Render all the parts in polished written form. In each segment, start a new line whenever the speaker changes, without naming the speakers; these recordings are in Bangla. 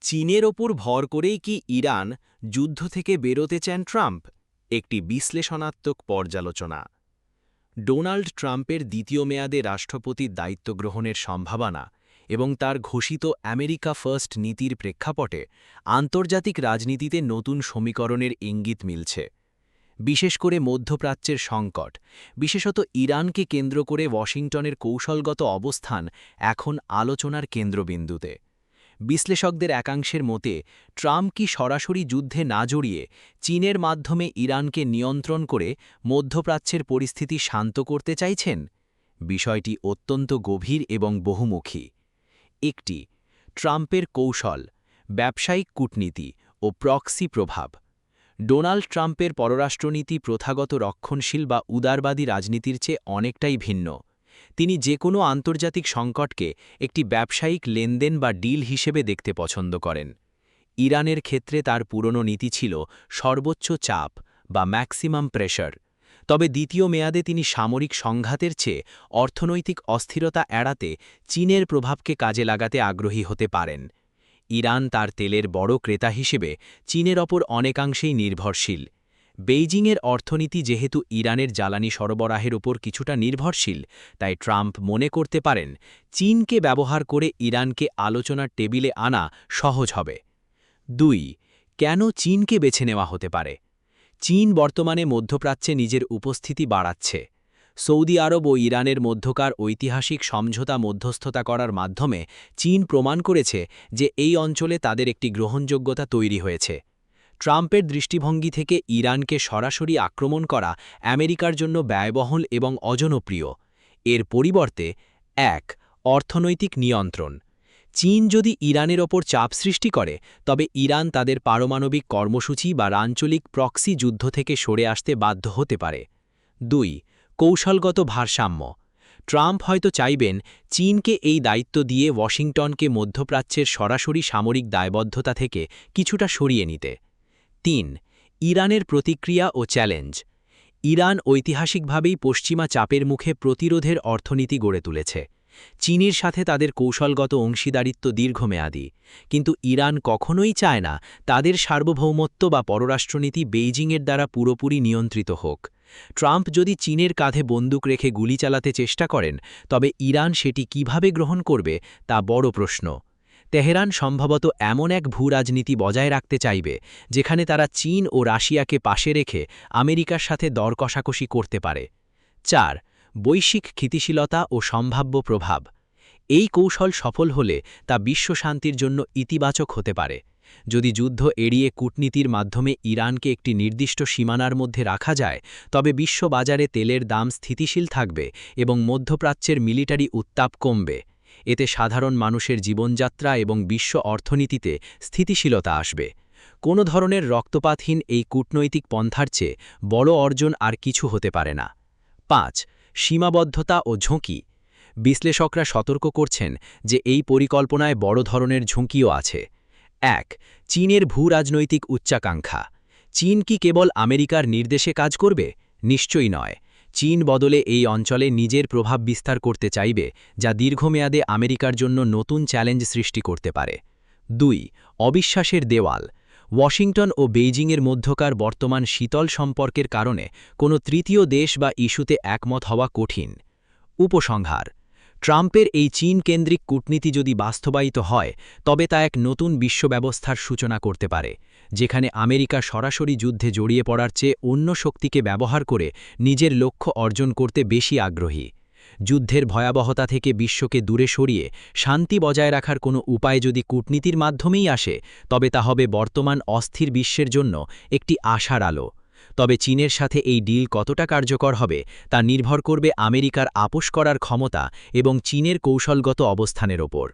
চীনের ওপর ভর করেই কি ইরান যুদ্ধ থেকে বেরোতে চান ট্রাম্প? একটি বিশ্লেষণাত্মক পর্যালোচনা। ডোনাল্ড ট্রাম্পের দ্বিতীয় মেয়াদে রাষ্ট্রপতির দায়িত্ব গ্রহণের সম্ভাবনা এবং তার ঘোষিত আমেরিকা ফার্স্ট নীতির প্রেক্ষাপটে আন্তর্জাতিক রাজনীতিতে নতুন সমীকরণের ইঙ্গিত মিলছে। বিশেষ করে মধ্যপ্রাচ্যের সংকট, বিশেষত ইরানকে কেন্দ্র করে ওয়াশিংটনের কৌশলগত অবস্থান এখন আলোচনার কেন্দ্রবিন্দুতে। বিশ্লেষকদের একাংশের মতে ট্রাম্প কি সরাসরি যুদ্ধে না জড়িয়ে চীনের মাধ্যমে ইরানকে নিয়ন্ত্রণ করে মধ্যপ্রাচ্যের পরিস্থিতি শান্ত করতে চাইছেন? বিষয়টি অত্যন্ত গভীর এবং বহুমুখী। একটি, ট্রাম্পের কৌশল, ব্যবসায়িক কূটনীতি ও প্রক্সি প্রভাব। ডোনাল্ড ট্রাম্পের পররাষ্ট্রনীতি প্রথাগত রক্ষণশীল বা উদারবাদী রাজনীতির চেয়ে অনেকটাই ভিন্ন। তিনি যে কোনো আন্তর্জাতিক সংকটকে একটি ব্যবসায়িক লেনদেন বা ডিল হিসেবে দেখতে পছন্দ করেন। ইরানের ক্ষেত্রে তার পুরনো নীতি ছিল সর্বোচ্চ চাপ বা ম্যাক্সিমাম প্রেশার। তবে দ্বিতীয় মেয়াদে তিনি সামরিক সংঘাতের চেয়ে অর্থনৈতিক অস্থিরতা এড়াতে চীনের প্রভাবকে কাজে লাগাতে আগ্রহী হতে পারেন। ইরান তার তেলের বড় ক্রেতা হিসেবে চীনের ওপর অনেকাংশেই নির্ভরশীল। বেইজিংয়ের অর্থনীতি যেহেতু ইরানের জ্বালানি সরবরাহের উপর কিছুটা নির্ভরশীল, তাই ট্রাম্প মনে করতে পারেন চীনকে ব্যবহার করে ইরানকে আলোচনার টেবিলে আনা সহজ হবে। ২. কেন চীনকে বেছে নেওয়া হতে পারে? চীন বর্তমানে মধ্যপ্রাচ্যে নিজের উপস্থিতি বাড়াচ্ছে। সৌদি আরব ও ইরানের মধ্যকার ঐতিহাসিক সমঝোতা মধ্যস্থতা করার মাধ্যমে চীন প্রমাণ করেছে যে এই অঞ্চলে তাদের একটি গ্রহণযোগ্যতা তৈরি হয়েছে। ট্রাম্পের দৃষ্টিভঙ্গি থেকে ইরানকে সরাসরি আক্রমণ করা আমেরিকার জন্য ব্যয়বহুল এবং অজনপ্রিয়। এর পরিবর্তে ১. অর্থনৈতিক নিয়ন্ত্রণ। চীন যদি ইরানের ওপর চাপ সৃষ্টি করে, তবে ইরান তাদের পারমাণবিক কর্মসূচি বা আঞ্চলিক প্রক্সি যুদ্ধ থেকে সরে আসতে বাধ্য হতে পারে। ২. কৌশলগত ভারসাম্য। ট্রাম্প হয়তো চাইবেন চীনকে এই দায়িত্ব দিয়ে ওয়াশিংটনকে মধ্যপ্রাচ্যের সরাসরি সামরিক দায়বদ্ধতা থেকে কিছুটা সরিয়ে নিতে। ৩. ইরানের প্রতিক্রিয়া ও চ্যালেঞ্জ। ইরান ঐতিহাসিকভাবেই পশ্চিমা চাপের মুখে প্রতিরোধের অর্থনীতি গড়ে তুলেছে। চীনের সাথে তাদের কৌশলগত অংশীদারিত্ব দীর্ঘমেয়াদী, কিন্তু ইরান কখনোই চায় না তাদের সার্বভৌমত্ব বা পররাষ্ট্রনীতি বেইজিংয়ের দ্বারা পুরোপুরি নিয়ন্ত্রিত হোক। ট্রাম্প যদি চীনের কাঁধে বন্দুক রেখে গুলি চালাতে চেষ্টা করেন, তবে ইরান সেটি কিভাবে গ্রহণ করবে তা বড় প্রশ্ন। তেহরান সম্ভবত এমন এক ভূরাজনীতি বজায় রাখতে চাইবে যেখানে তারা চীন ও রাশিয়াকে পাশে রেখে আমেরিকার সাথে দর কষাকষি করতে পারে। ৪. বৈশ্বিক স্থিতিশীলতা ও সম্ভাব্য প্রভাব। এই কৌশল সফল হলে তা বিশ্ব শান্তির জন্য ইতিবাচক হতে পারে। যদি যুদ্ধ এড়িয়ে কূটনীতির মাধ্যমে ইরানকে একটি নির্দিষ্ট সীমানার মধ্যে রাখা যায়, তবে বিশ্ব বাজারে তেলের দাম স্থিতিশীল থাকবে এবং মধ্যপ্রাচ্যের মিলিটারি উত্তাপ কমবে। এতে সাধারণ মানুষের জীবনযাত্রা এবং বিশ্ব অর্থনীতিতে স্থিতিশীলতা আসবে। কোনো ধরনের রক্তপাতহীন এই কূটনৈতিক পন্থার চেয়ে বড় অর্জন আর কিছু হতে পারে না। ৫. সীমাবদ্ধতা ও ঝুঁকি। বিশ্লেষকরা সতর্ক করছেন যে এই পরিকল্পনায় বড় ধরনের ঝুঁকিও আছে। ১. চীনের ভূরাজনৈতিক উচ্চাকাঙ্ক্ষা। চীন কি কেবল আমেরিকার নির্দেশে কাজ করবে? নিশ্চয়ই নয়। চীন বদলে এই অঞ্চলে নিজের প্রভাব বিস্তার করতে চাইবে, যা দীর্ঘমেয়াদে আমেরিকার জন্য নতুন চ্যালেঞ্জ সৃষ্টি করতে পারে। ২. অবিশ্বাসের দেওয়াল। ওয়াশিংটন ও বেইজিংয়ের মধ্যকার বর্তমান শীতল সম্পর্কের কারণে কোনো তৃতীয় দেশ বা ইস্যুতে একমত হওয়া কঠিন। উপসংহার: ট্রাম্পের এই চীন-কেন্দ্রিক কূটনীতি যদি বাস্তবায়িত হয়, তবে তা এক নতুন বিশ্ব ব্যবস্থার সূচনা করতে পারে, যেখানে আমেরিকা সরাসরি যুদ্ধে জড়িয়ে পড়ার চেয়ে অন্য শক্তিকে ব্যবহার করে নিজের লক্ষ্য অর্জন করতে বেশি আগ্রহী। যুদ্ধের ভয়াবহতা থেকে বিশ্বকে দূরে সরিয়ে শান্তি বজায় রাখার কোনো উপায় যদি কূটনীতির মাধ্যমেই আসে, তবে তা হবে বর্তমান অস্থির বিশ্বের জন্য একটি আশার আলো। তবে চীনের সাথে এই ডিল কতটা কার্যকর হবে তা নির্ভর করবে আমেরিকার আপোস করার ক্ষমতা এবং চীনের কৌশলগত অবস্থানের ওপর।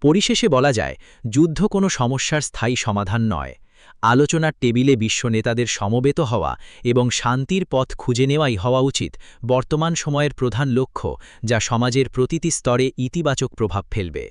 পরিশেষে বলা যায়, যুদ্ধ কোনো সমস্যার স্থায়ী সমাধান নয়। আলোচনার টেবিলে বিশ্ব নেতাদের সমবেত হওয়া এবং শান্তির পথ খুঁজে নেওয়াই হওয়া উচিত বর্তমান সময়ের প্রধান লক্ষ্য, যা সমাজের প্রতিটি স্তরে ইতিবাচক প্রভাব ফেলবে।